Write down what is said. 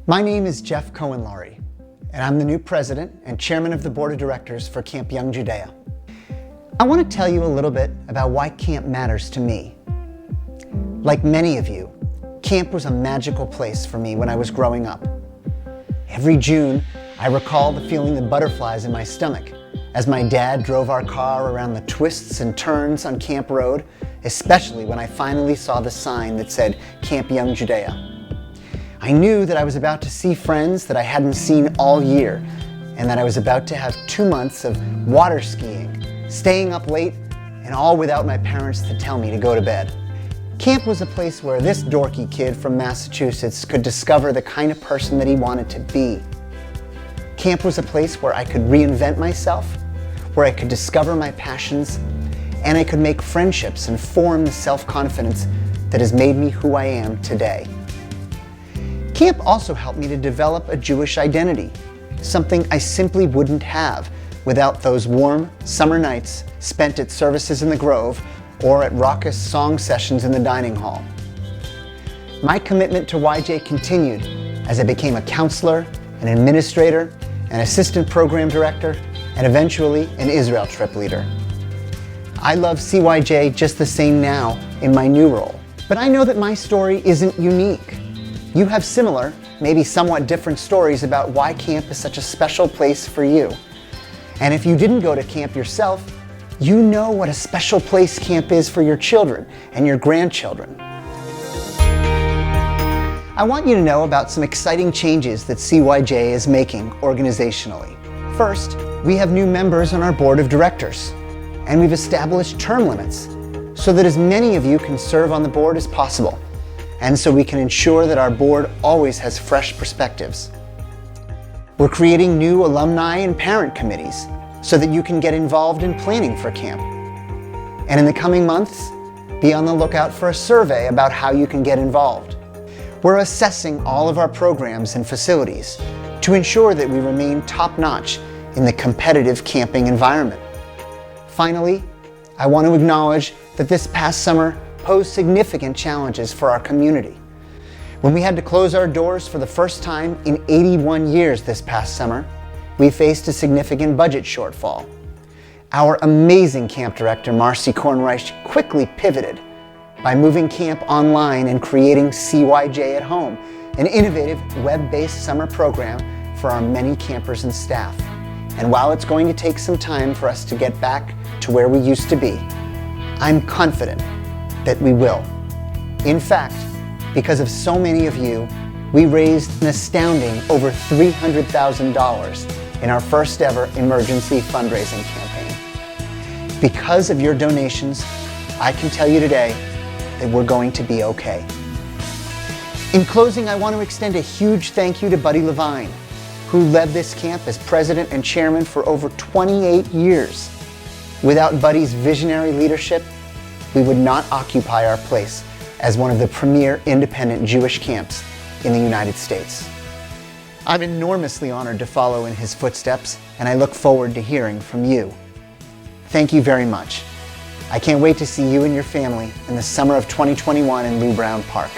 My name is Jeff Cohen-Laurie, and I'm the new president and chairman of the board of directors for Camp Young Judea. I want to tell you a little bit about why camp matters to me. Like many of you, camp was a magical place for me when I was growing up. Every June, I recall the feeling of butterflies in my stomach as my dad drove our car around the twists and turns on Camp Road, especially when I finally saw the sign that said Camp Young Judea. I knew that I was about to see friends that I hadn't seen all year, and that I was about to have 2 months of water skiing, staying up late, and all without my parents to tell me to go to bed. Camp was a place where this dorky kid from Massachusetts could discover the kind of person that he wanted to be. Camp was a place where I could reinvent myself, where I could discover my passions, and I could make friendships and form the self-confidence that has made me who I am today. Camp also helped me to develop a Jewish identity, something I simply wouldn't have without those warm summer nights spent at services in the Grove or at raucous song sessions in the dining hall. My commitment to YJ continued as I became a counselor, an administrator, an assistant program director, and eventually an Israel trip leader. I love CYJ just the same now in my new role, but I know that my story isn't unique. You have similar, maybe somewhat different stories about why camp is such a special place for you. And if you didn't go to camp yourself, you know what a special place camp is for your children and your grandchildren. I want you to know about some exciting changes that CYJ is making organizationally. First, we have new members on our board of directors, and we've established term limits so that as many of you can serve on the board as possible, and so we can ensure that our board always has fresh perspectives. We're creating new alumni and parent committees so that you can get involved in planning for camp. And in the coming months, be on the lookout for a survey about how you can get involved. We're assessing all of our programs and facilities to ensure that we remain top-notch in the competitive camping environment. Finally, I want to acknowledge that this past summer posed significant challenges for our community. When we had to close our doors for the first time in 81 years this past summer, we faced a significant budget shortfall. Our amazing camp director, Marcy Cohen-Laurie, quickly pivoted by moving camp online and creating CYJ at Home, an innovative web-based summer program for our many campers and staff. And while it's going to take some time for us to get back to where we used to be, I'm confident that we will. In fact, because of so many of you, we raised an astounding over $300,000 in our first ever emergency fundraising campaign. Because of your donations, I can tell you today that we're going to be okay. In closing, I want to extend a huge thank you to Buddy Levine, who led this camp as president and chairman for over 28 years. Without Buddy's visionary leadership, we would not occupy our place as one of the premier independent Jewish camps in the United States. I'm enormously honored to follow in his footsteps, and I look forward to hearing from you. Thank you very much. I can't wait to see you and your family in the summer of 2021 in Lou Brown Park.